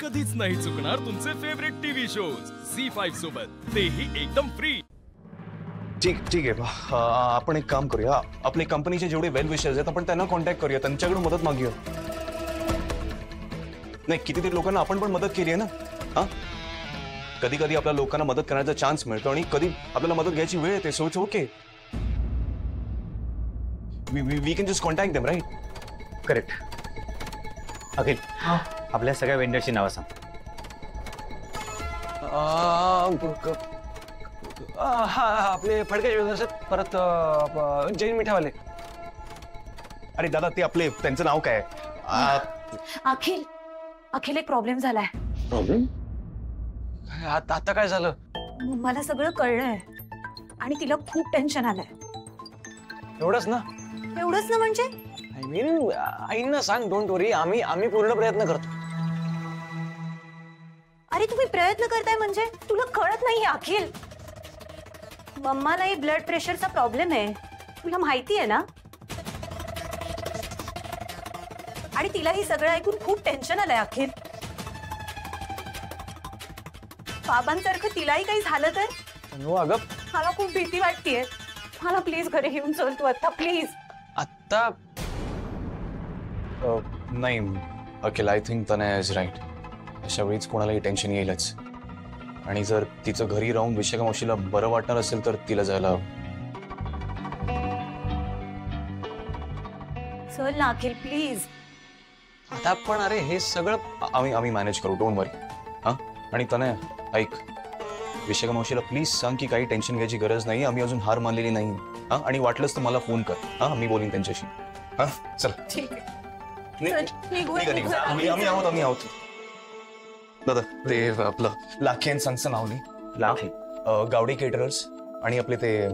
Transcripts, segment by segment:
कधीच नाही चुकणार तुमचे फेवरेट टीव्ही शोज झी5 सोबत, तेही एकदम फ्री। ठीक आहे, आपण एक काम करूया, आपल्या कंपनीचे जेवढे वेल विशर्स आहेत आपण त्यांना कॉन्टॅक्ट करूया, त्यांच्याकडून मदत मागूया। नाही, कितीतरी लोकांना आपण पण मदत केली आहे ना। हा, कधी कधी आपल्या लोकांना मदत करण्याचा चान्स मिळतो आणि कधी आपल्याला मदत घ्यायची वेळ येते, so it's okay, we can just contact them, right? Correct. Akhil, आपल्या सगळ्या वेंडरची नावं सांग। आपले फडके ज्वेलर्स, परत जैन मिठावाले। अरे दादा, ते आपले त्यांचं नाव काय? अखिल एक प्रॉब्लेम झालाय। प्रॉब्लेम? आता काय झालं? मला सगळं कळलंय आणि तिला खूप टेन्शन आलंय। एवढंच ना? एवढंच ना म्हणजे? आय मीन, आईंना सांग, डोंट वरी, आम्ही पूर्ण प्रयत्न करतो। अरे तुम्ही प्रयत्न करताय म्हणजे तुला कळत नाही अखिल, मम्मालाही ब्लड प्रेशरचा प्रॉब्लेम आहे, तुला माहिती आहे ना? आणि तिला ही सगळं ऐकून खूप टेन्शन आलंय अखिल। बाबांसारखं तिलाही काही झालं तर? नो अगं, मला खूप भीती वाटतेय, मला प्लीज घरी घेऊन चल तू आता, प्लीज। आता नाही अखिल, I think Tanaya is right, अशा वेळीच कोणालाही टेन्शन येईलच, आणि जर तिचं घरी राहून विशाखा मावशीला बरं वाटणार असेल तर तिला जायला चल ना अखिल, प्लीज। आता पण अरे हे सगळं आम्ही मॅनेज करू, डोंट वरी। हा, आणि तनया ऐक, विशाखा मावशीला प्लीज सांग की काही टेन्शन घ्यायची गरज नाही, आम्ही अजून हार मानलेली नाही। हा, आणि वाटलंच तर मला फोन कर, हा, मी बोलीन त्यांच्याशी। हा, चल ठीक आहे, आम्ही आहोत। दादा, ते आपलं लाखेन संस्थान नाव नाही, लाखे गावडे केटरर्स आणि आपले ते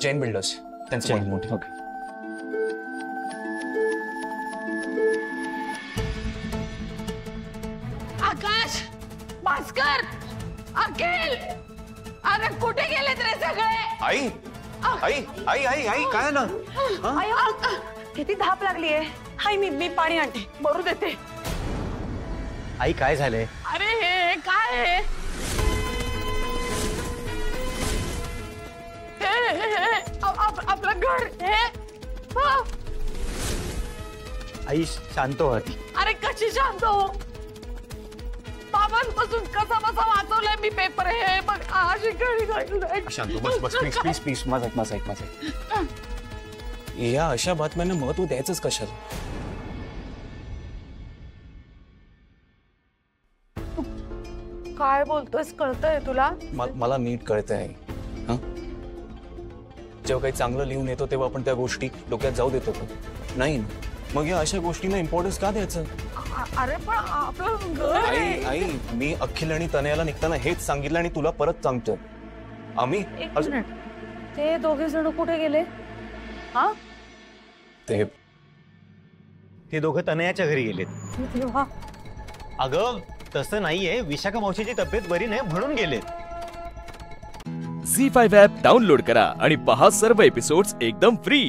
जैन बिल्डर्स, त्यांचं पॉइंट मोठे। ओके। आकाश, भास्कर, अखिल, अरे कुठे गेलेत रे सगळे? आई आई आई आई आई काय ना? किती धाप लागलीये। हाय, मी पाणी आणते, भरू देते। आई, काय झालंय? अरे हे काय आहे? आपलं घर हे? आई शांत हो आधी। अरे कशी शांत हो? बाबांपासून कसा बसा वाचवलाय मी पेपर, हे बघ अशी कळी। शांत बस प्लीज माझं ऐक। या अशा बातम्यांना महत्व द्यायचंच कशाला? काय बोलतोस, कळतंय तुला? मला नीट कळतंय। हा, जेव्हा काही चांगलं लिहून येतो तेव्हा आपण त्या गोष्टी डोक्यात जाऊ देतो का? नाही, मग या अशा गोष्टींना इम्पॉर्टन्स का द्यायचं? अरे पण आपलं घर आहे। आई, मी अखिल आणि तनयाला निघताना हेच सांगितलं आणि तुला परत सांगतो, आम्ही एक मिनिट, ते दोघे जण कुठे गेले? हा, ते दोघं तनयाच्या घरी गेलेत। तेव्हा अगं तसं नाहीये, विशाखा मावशीची तब्येत बरी नाही म्हणून गेलेत। झी5 ॲप डाउनलोड करा आणि पहा सर्व एपिसोड्स एकदम फ्री।